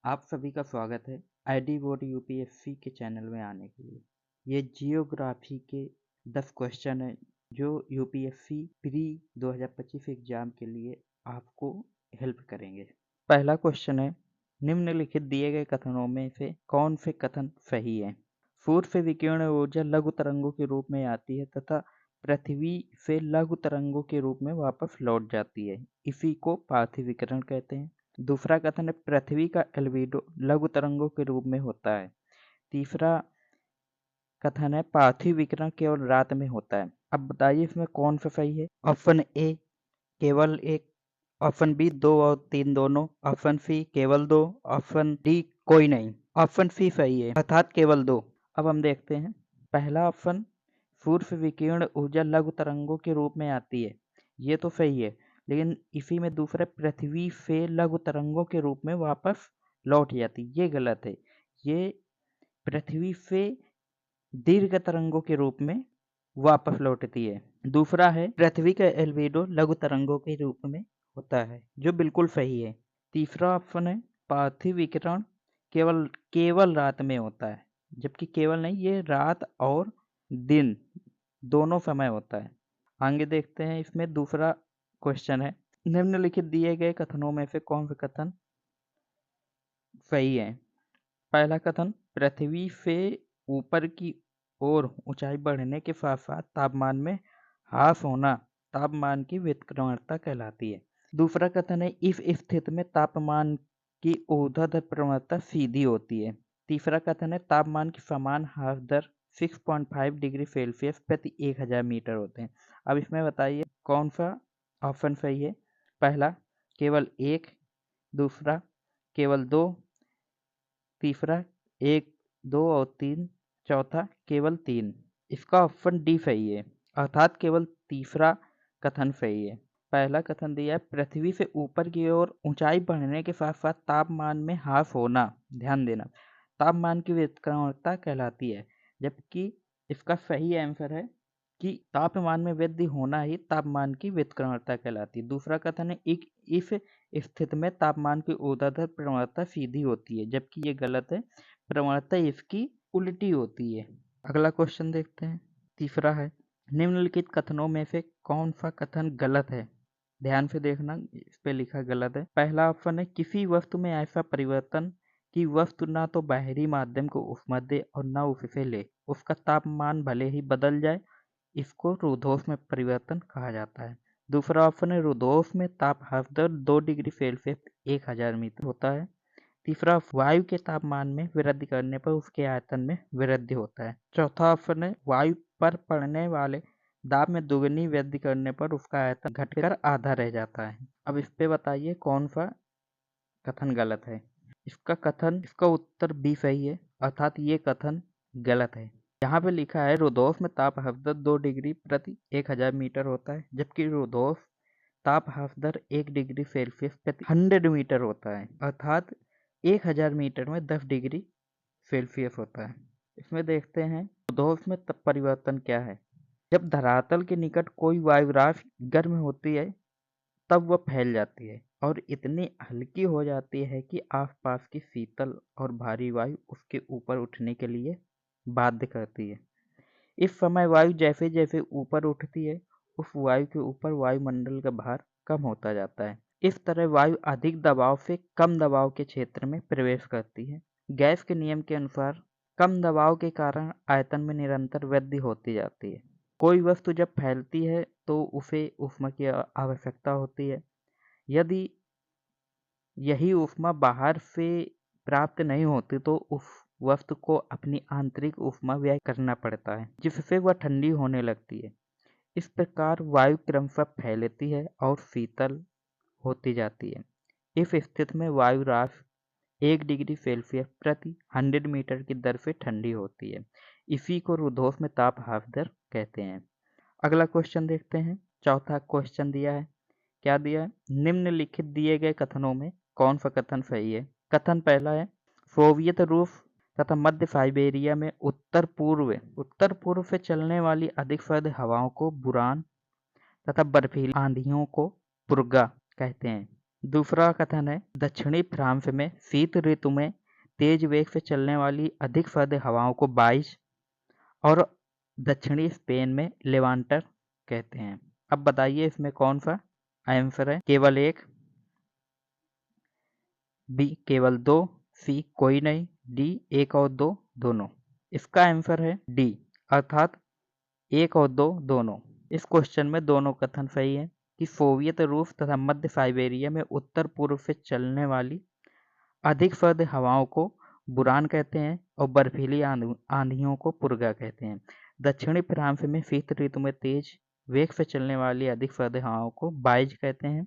आप सभी का स्वागत है आईडी बोर्ड यूपीएससी के चैनल में आने के लिए। ये जियोग्राफी के 10 क्वेश्चन हैं जो यूपीएससी प्री 2025 एग्जाम के लिए आपको हेल्प करेंगे। पहला क्वेश्चन है, निम्नलिखित दिए गए कथनों में से कौन से कथन सही है? सूर्य से विकिरण ऊर्जा लघु तरंगों के रूप में आती है तथा पृथ्वी से लघु तरंगों के रूप में वापस लौट जाती है। इसी को पार्थिव विकिरण कहते हैं। दूसरा कथन है, पृथ्वी का एल्बिडो लघु तरंगों के रूप में होता है। तीसरा कथन है, पार्थिव विकिरण केवल रात में होता है। अब बताइए इसमें कौन सा सही है? ऑप्शन ए केवल एक, ऑप्शन बी 2 और 3 दोनों, ऑप्शन सी केवल 2, ऑप्शन डी कोई नहीं। ऑप्शन सी सही है, अर्थात केवल 2। अब हम देखते हैं पहला ऑप्शन, सूर्य से विकिरण ऊर्जा लघु तरंगों के रूप में आती है, ये तो सही है। लेकिन इसी में दूसरा, पृथ्वी से लघु तरंगों के रूप में वापस लौट जाती, ये गलत है। ये पृथ्वी से दीर्घ तरंगों के रूप में वापस लौटती है। दूसरा है, पृथ्वी का एल्बिडो लघु तरंगों के रूप में होता है, जो बिल्कुल सही है। तीसरा ऑप्शन है, पार्थिव विकिरण केवल केवल रात में होता है, जबकि केवल नहीं, ये रात और दिन दोनों समय होता है। आगे देखते हैं, इसमें दूसरा क्वेश्चन है, निम्नलिखित दिए गए कथनों में से कौन सा कथन सही है? पहला कथन, पृथ्वी से ऊपर की ओर ऊंचाई बढ़ने के साथ साथ तापमान में ह्रास होना तापमान की विकृणता कहलाती है। दूसरा कथन है, इस स्थिति में तापमान की ऊर्ध्वाधर प्रवणता सीधी होती है। तीसरा कथन है, तापमान की समान ह्रास दर 6.5 डिग्री सेल्सियस प्रति 1000 मीटर होते हैं। अब इसमें बताइए कौन सा ऑप्शन सही है? पहला केवल 1, दूसरा केवल 2, तीसरा 1, 2 और 3, चौथा केवल 3। इसका ऑप्शन डी सही है, अर्थात केवल तीसरा कथन सही है। पहला कथन दिया है, पृथ्वी से ऊपर की ओर ऊंचाई बढ़ने के साथ साथ तापमान में ह्रास होना, ध्यान देना, तापमान की विकृणता कहलाती है। जबकि इसका सही आंसर है कि तापमान में वृद्धि होना ही तापमान की विकृणता कहलाती है। दूसरा कथन है, इस स्थिति में तापमान की ऊर्ध्वाधर प्रवणता सीधी होती है, जबकि ये गलत है, प्रवणता इसकी उल्टी होती है। अगला क्वेश्चन देखते हैं, तीसरा है, निम्नलिखित कथनों में से कौन सा कथन गलत है? ध्यान से देखना, इस पे लिखा गलत है। पहला ऑप्शन है, किसी वस्तु में ऐसा परिवर्तन कि वस्तु ना तो बाहरी माध्यम को ऊष्मा दे और न उससे ले, उसका तापमान भले ही बदल जाए, इसको रुद्धोष्म में परिवर्तन कहा जाता है। दूसरा ऑप्शन है, रुद्धोष्म में ताप ह्रास दर 2 डिग्री सेल्सियस 1000 मीटर होता है। तीसरा, वायु के तापमान में वृद्धि करने पर उसके आयतन में वृद्धि होता है। चौथा ऑप्शन है, वायु पर पड़ने वाले दाब में दुगनी वृद्धि करने पर उसका आयतन घटकर आधा रह जाता है। अब इस पे बताइए कौन सा कथन गलत है? इसका उत्तर बी सही है, अर्थात ये कथन गलत है। यहाँ पे लिखा है, रुद्धोष्म में ताप ह्रास दर 2 डिग्री प्रति 1000 मीटर होता है, जबकि रुद्धोष्म ताप ह्रास दर 1 डिग्री सेल्सियस प्रति 100 मीटर होता है, अर्थात 1000 मीटर में 10 डिग्री सेल्सियस होता है। इसमें देखते हैं रुद्धोष्म में तब परिवर्तन क्या है। जब धरातल के निकट कोई वायु राशि गर्म होती है तब वह फैल जाती है और इतनी हल्की हो जाती है कि आसपास की शीतल और भारी वायु उसके ऊपर उठने के लिए बाध्य करती है। इस समय वायु जैसे जैसे ऊपर उठती है, उस वायु के ऊपर वायुमंडल का भार कम होता जाता है। इस तरह वायु अधिक दबाव से कम दबाव के क्षेत्र में प्रवेश करती है। गैस के नियम के अनुसार कम दबाव के कारण आयतन में निरंतर वृद्धि होती जाती है। कोई वस्तु जब फैलती है तो उसे ऊष्मा की आवश्यकता होती है। यदि यही ऊष्मा बाहर से प्राप्त नहीं होती तो उस वस्तु को अपनी आंतरिक ऊष्मा व्यय करना पड़ता है, जिससे वह ठंडी होने लगती है। इस प्रकार वायु क्रमशः फैलती है और शीतल होती जाती है। इस स्थिति में वायु राशि 1 डिग्री सेल्सियस प्रति 100 मीटर की दर से ठंडी होती है। इसी को रुद्धोष्म में ताप ह्रास दर कहते हैं। अगला क्वेश्चन देखते हैं। चौथा क्वेश्चन दिया है, क्या दिया है? निम्नलिखित दिए गए कथनों में कौन सा कथन सही है? कथन पहला है, सोवियत रूस तथा मध्य साइबेरिया में उत्तर पूर्व से चलने वाली अधिक सर्द हवाओं को बुरान तथा बर्फीली आंधियों को पुर्गा कहते हैं। दूसरा कथन है, दक्षिणी फ्रांस में शीत ऋतु में तेज वेग से चलने वाली अधिक सर्द हवाओं को बाइज और दक्षिणी स्पेन में लेवांटर कहते हैं। अब बताइए इसमें कौन सा आंसर है? केवल एक, बी केवल दो, सी कोई नहीं, डी एक और दो दोनों। इसका आंसर है डी, अर्थात एक और दो दोनों। इस क्वेश्चन में दोनों कथन सही है कि सोवियत रूस तथा मध्य साइबेरिया में उत्तर पूर्व से चलने वाली अधिक सर्द हवाओं को बुरान कहते हैं और बर्फीली आंधियों को पुर्गा कहते हैं। दक्षिणी फ्रांस में शीत ऋतु में तेज वेग से चलने वाली अधिक सर्द हवाओं को बाइज कहते हैं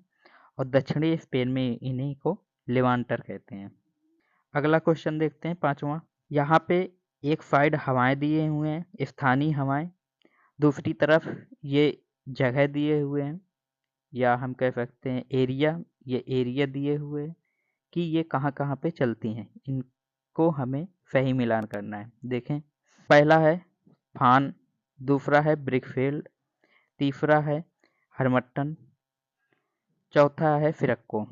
और दक्षिणी स्पेन में इन्हीं को लेवांटर कहते हैं। अगला क्वेश्चन देखते हैं, पांचवा। यहाँ पे एक साइड हवाएं दिए हुए हैं, स्थानीय हवाएं, दूसरी तरफ ये जगह दिए हुए हैं या हम कह सकते हैं एरिया, ये एरिया दिए हुए हैं कि ये कहाँ कहाँ पे चलती हैं। इनको हमें सही मिलान करना है। देखें, पहला है फान, दूसरा है ब्रिकफील्ड, तीसरा है हरमट्टन, चौथा है फिरक्को।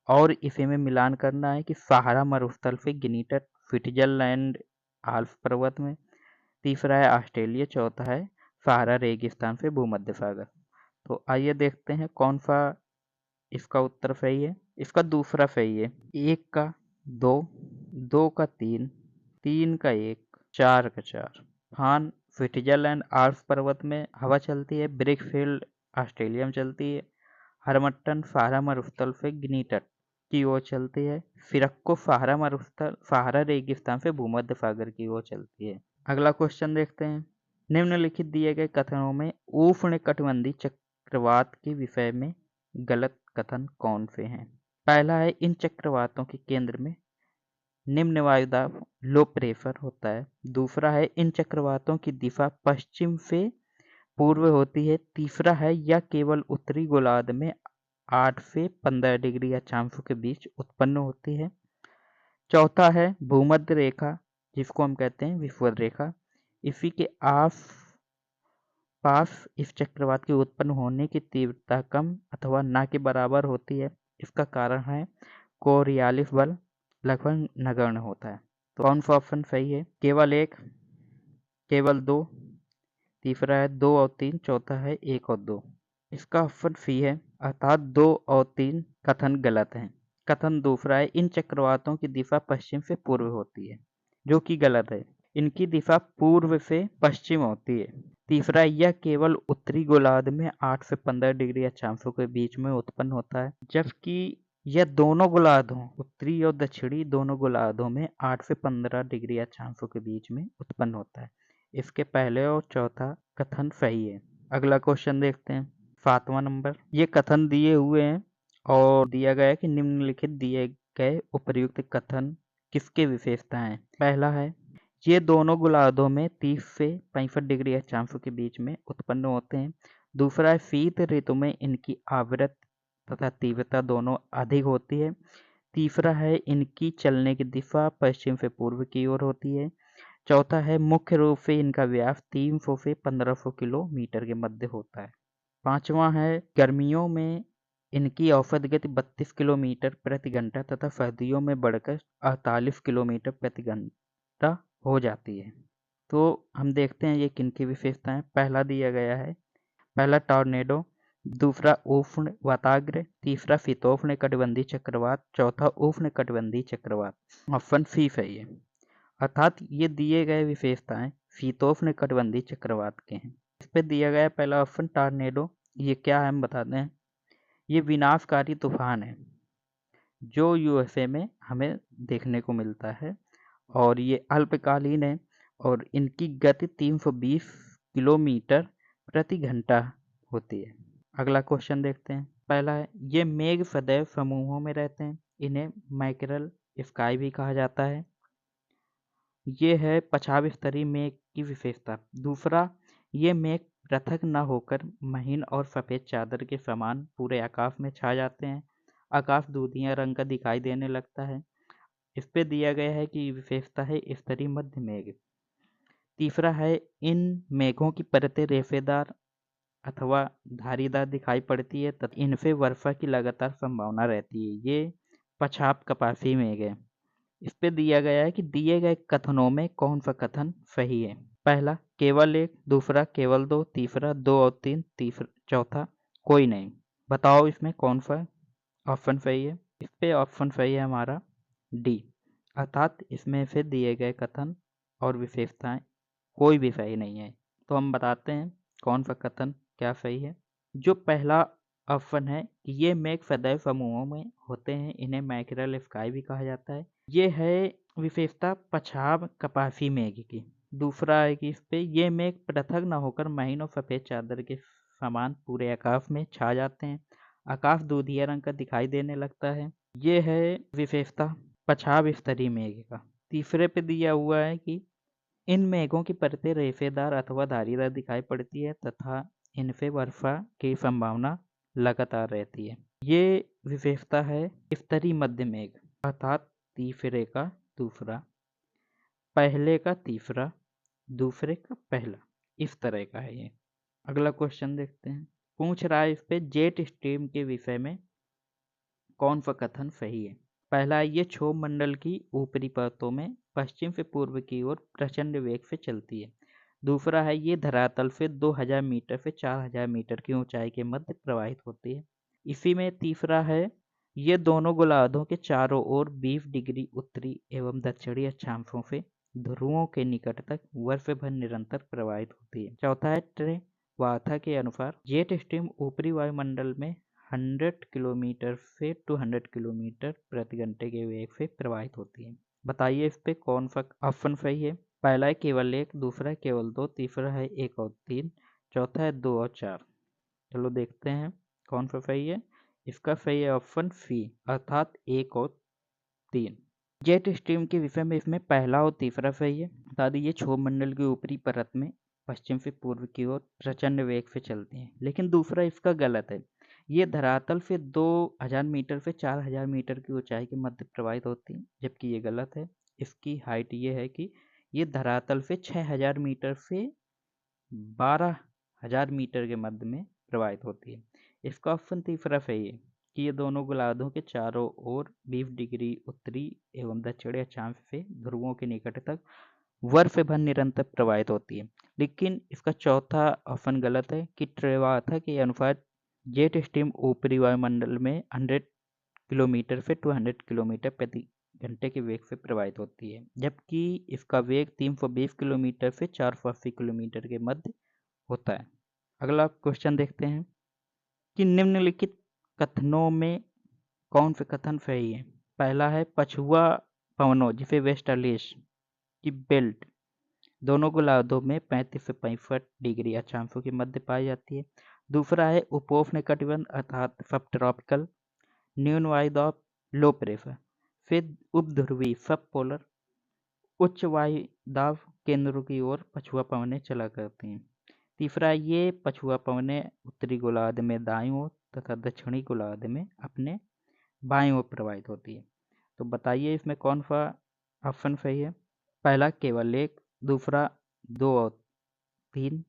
और इसे में मिलान करना है कि सहारा मरुस्थल से गिनीटर स्विट्जरलैंड आल्प्स पर्वत में, तीसरा है ऑस्ट्रेलिया, चौथा है सहारा रेगिस्तान से भूमध्य सागर। तो आइए देखते हैं कौन सा इसका उत्तर सही है। इसका दूसरा सही है। एक का दो, दो का तीन, तीन का एक, चार का चार। फान स्विट्जरलैंड आल्प्स पर्वत में हवा चलती है, ब्रिकफील्ड ऑस्ट्रेलिया में चलती है, हरमट्टन सहारा मरुस्थल से गिनीटर की ओर चलती है, फिरक्को सहारा मरुस्थल सहारा रेगिस्तान से भूमध्य सागर की ओर चलती है। अगला क्वेश्चन देखते हैं। निम्नलिखित दिए गए कथनों में उष्णकटिबंधीय चक्रवात के विषय में गलत कथन कौन से हैं? पहला है, इन चक्रवातों के केंद्र में निम्न वायुदाब लो प्रेशर होता है। दूसरा है, इन चक्रवातों की दिशा पश्चिम से पूर्व होती है। तीसरा है, यह केवल उत्तरी गोलार्ध में 8 से 15 डिग्री अक्षांशों के बीच उत्पन्न होती है। चौथा है, भूमध्य रेखा जिसको हम कहते हैं विषुवत रेखा, इसी के आस पास इस चक्रवात के उत्पन्न होने की तीव्रता कम अथवा ना के बराबर होती है। इसका कारण है कोरियालिस बल लगभग नगण्य होता है। तो कौन सा ऑप्शन सही है? केवल एक, केवल दो, तीसरा है दो और तीन, चौथा है एक और दो। इसका ऑप्शन सी है, अर्थात दो और तीन कथन गलत है। कथन दूसरा है, इन चक्रवातों की दिशा पश्चिम से पूर्व होती है, जो कि गलत है। इनकी दिशा पूर्व से पश्चिम होती है। तीसरा, यह केवल उत्तरी गोलार्ध में 8 से 15 डिग्री अक्षांशों के बीच में उत्पन्न होता है, जबकि यह दोनों गोलार्धों उत्तरी और दक्षिणी दोनों गोलार्धों में 8 से 15 डिग्री अक्षांशों के बीच में उत्पन्न होता है। इसके पहले और चौथा कथन सही है। अगला क्वेश्चन देखते हैं, 7वां नंबर। ये कथन दिए हुए हैं और दिया गया है कि निम्नलिखित दिए गए उपर्युक्त कथन किसके विशेषता हैं? पहला है, ये दोनों गोलार्धों में 30 से 65 डिग्री अक्षांशों के बीच में उत्पन्न होते हैं। दूसरा है, शीत ऋतु में इनकी आवृत्ति तथा तीव्रता दोनों अधिक होती है। तीसरा है, इनकी चलने की दिशा पश्चिम से पूर्व की ओर होती है। चौथा है, मुख्य रूप से इनका व्यास 300 से 1500 किलोमीटर के मध्य होता है। पांचवा है, गर्मियों में इनकी औसत गति 32 किलोमीटर प्रति घंटा तथा सर्दियों में बढ़कर 48 किलोमीटर प्रति घंटा हो जाती है। तो हम देखते हैं ये किनकी विशेषताएं। पहला दिया गया है, पहला टॉर्नेडो, दूसरा उष्ण वाताग्र, तीसरा शीतोष्ण कटिबंधीय चक्रवात, चौथा उष्ण कटिबंधीय चक्रवात। ऑप्शन सी सही है, अर्थात ये दिए गए विशेषताएं शीतोष्ण कटिबंधीय चक्रवात के हैं। इस पे दिया गया पहला ऑप्शन टॉर्नेडो। ये क्या है हम बताते हैं। ये विनाशकारी तूफान है जो यूएसए में हमें देखने को मिलता है और ये अल्पकालीन है और इनकी गति 320 किलोमीटर प्रति घंटा होती है। अगला क्वेश्चन देखते हैं। पहला है, ये मेघ सदैव समूहों में रहते हैं, इन्हें मैकरल स्काई भी कहा जाता है। ये है 50 स्तरीय मेघ की विशेषता। दूसरा, ये मेघ पृथक न होकर महीन और सफेद चादर के समान पूरे आकाश में छा जाते हैं। आकाश दूधिया रंग का दिखाई देने लगता है। इस पे दिया गया है कि विशेषता है स्तरीय मध्य मेघ। तीसरा है, इन मेघों की परतें रेशेदार अथवा धारीदार दिखाई पड़ती है तथा इनपे वर्षा की लगातार संभावना रहती है। ये पछाप कपासी मेघ है। इस पे दिया गया है कि दिए गए कथनों में कौन सा कथन सही है। पहला केवल एक, दूसरा केवल दो, तीसरा दो और तीन, तीसरा चौथा कोई नहीं। बताओ इसमें कौन सा ऑप्शन सही है। इस पे ऑप्शन सही है हमारा डी, अर्थात इसमें से दिए गए कथन और विशेषताएं कोई भी सही नहीं है। तो हम बताते हैं कौन सा कथन क्या सही है। जो पहला ऑप्शन है कि ये मेघ सदैव समूहों में होते हैं, इन्हें मैकरल स्काई भी कहा जाता है। ये है विशेषता पछाब कपासी मेघ की। दूसरा है कि इस पे ये मेघ पृथक न होकर महीनों सफेद चादर के समान पूरे आकाश में छा जाते हैं। आकाश दूधिया रंग का दिखाई देने लगता है। ये है विशेषता पछाब स्तरीय मेघ का। तीसरे पे दिया हुआ है कि इन मेघों की परतें रेशेदार अथवा धारीदार दिखाई पड़ती है तथा इनसे वर्षा की संभावना लगातार रहती है। ये विशेषता है स्तरीय मध्य मेघ, अर्थात तीसरे का दूसरा, पहले का तीसरा, दूसरे का पहला, इस तरह का है ये। अगला क्वेश्चन देखते हैं। पूछ रहा है इस पे जेट स्ट्रीम के विषय में कौन सा कथन सही है। पहला, ये क्षोभ मंडल की ऊपरी परतों में पश्चिम से पूर्व की ओर प्रचंड वेग से चलती है। दूसरा है ये धरातल से 2000 मीटर से 4000 मीटर की ऊंचाई के मध्य प्रवाहित होती है। इसी में तीसरा है ये दोनों गोलार्धों के चारों ओर 20 डिग्री उत्तरी एवं दक्षिणी अक्षांशों से ध्रुवों के निकट तक वर्ष भर निरंतर प्रवाहित होती है। चौथा है ट्रे वार्था के अनुसार जेट स्ट्रीम ऊपरी वायुमंडल में 100 किलोमीटर से 200 किलोमीटर प्रति घंटे के वेग से प्रवाहित होती है। बताइए इस पे कौन सा ऑप्शन सही है। पहला है केवल एक, दूसरा है केवल दो, तीसरा है एक और तीन, चौथा है दो और चार। चलो देखते हैं कौन सा सही है। इसका सही है ऑप्शन सी, अर्थात एक और तीन। जेट स्ट्रीम के विषय में इसमें पहला और तीसरा सही है। बता दी ये क्षोभ मंडल की ऊपरी परत में पश्चिम से पूर्व की ओर प्रचंड वेग से चलती हैं, लेकिन दूसरा इसका गलत है। ये धरातल से 2000 मीटर से 4000 मीटर की ऊंचाई के मध्य प्रवाहित होती है, जबकि ये गलत है। इसकी हाइट ये है कि ये धरातल से 6000 मीटर से 12000 मीटर के मध्य में प्रवाहित होती है। इसका ऑप्शन तीसरा सही है कि ये दोनों गोलार्धों के चारों ओर 20 डिग्री उत्तरी एवं दक्षिणी अक्षांश से ध्रुवों के निकट तक वर्ष भर निरंतर प्रवाहित होती है। लेकिन इसका चौथा ऑप्शन गलत है कि ट्रेवाथा के अनुसार जेट स्ट्रीम ऊपरी वायुमंडल में 100 किलोमीटर से 200 किलोमीटर प्रति घंटे के वेग से प्रवाहित होती है, जबकि इसका वेग 320 किलोमीटर से 480 किलोमीटर के मध्य होता है। अगला क्वेश्चन देखते हैं कि निम्नलिखित कथनों में कौन से कथन सही है। पहला है पछुआ पवनों जिसे वेस्टर्लिस की बेल्ट दोनों गोलार्धों में 35 से 65 डिग्री अक्षांशों के मध्य पाई जाती है। दूसरा है उपोष्णकटिबंध अर्थात सब ट्रॉपिकल न्यून वायुदाब लो प्रेशर, फिर उपध्रुवी सब पोलर उच्च वायुदाब केंद्रों की ओर पछुआ पवनें चला करती हैं। तीसरा, ये पछुआ पवनें उत्तरी गोलार्ध में दाईं ओर तथा दक्षिणी गोलार्ध में अपने बाईं ओर प्रवाहित होती है। तो बताइए इसमें कौन सा ऑप्शन सही है। पहला केवल एक, दूसरा दो और तीन,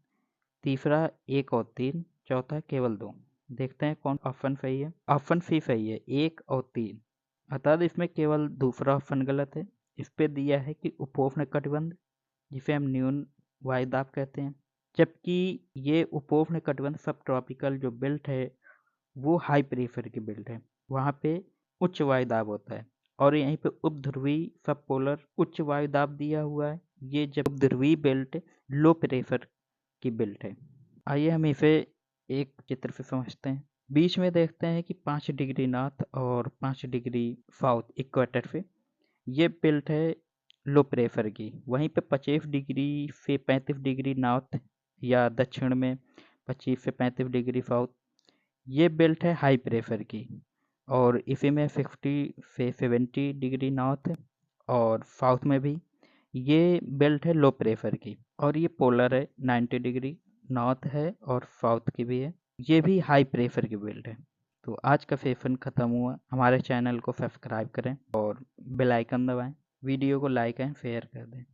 तीसरा एक और तीन, चौथा केवल दो। देखते हैं कौन ऑप्शन सही है। ऑप्शन सी सही है, एक और तीन, अर्थात इसमें केवल दूसरा ऑप्शन गलत है। इस पे दिया है कि उपोष्णकटिबंध जिसे हम न्यून वायुदाब कहते हैं, जबकि ये उपोष्णकटिबंध सब ट्रॉपिकल जो बेल्ट है वो हाई प्रेशर की बेल्ट है, वहाँ पे उच्च वायुदाब होता है। और यहीं पे उपध्रुवी सब पोलर उच्च वायुदाब दिया हुआ है, ये जब उपध्रुवी बेल्ट लो प्रेशर की बेल्ट है। आइए हम इसे एक चित्र से समझते हैं। बीच में देखते हैं कि 5 डिग्री नॉर्थ और 5 डिग्री साउथ इक्वेटर से ये बेल्ट है लो प्रेशर की। वहीं पे 25 डिग्री से 35 डिग्री नॉर्थ या दक्षिण में 25 से 35 डिग्री साउथ ये बेल्ट है हाई प्रेशर की। और इसी में 50 से 70 डिग्री नॉर्थ और साउथ में भी ये बेल्ट है लो प्रेशर की। और ये पोलर है, 90 डिग्री नॉर्थ है और साउथ की भी है, ये भी हाई प्रेशर की बेल्ट है। तो आज का सेशन ख़त्म हुआ। हमारे चैनल को सब्सक्राइब करें और बेल आइकन दबाएं। वीडियो को लाइक एंड शेयर कर दें।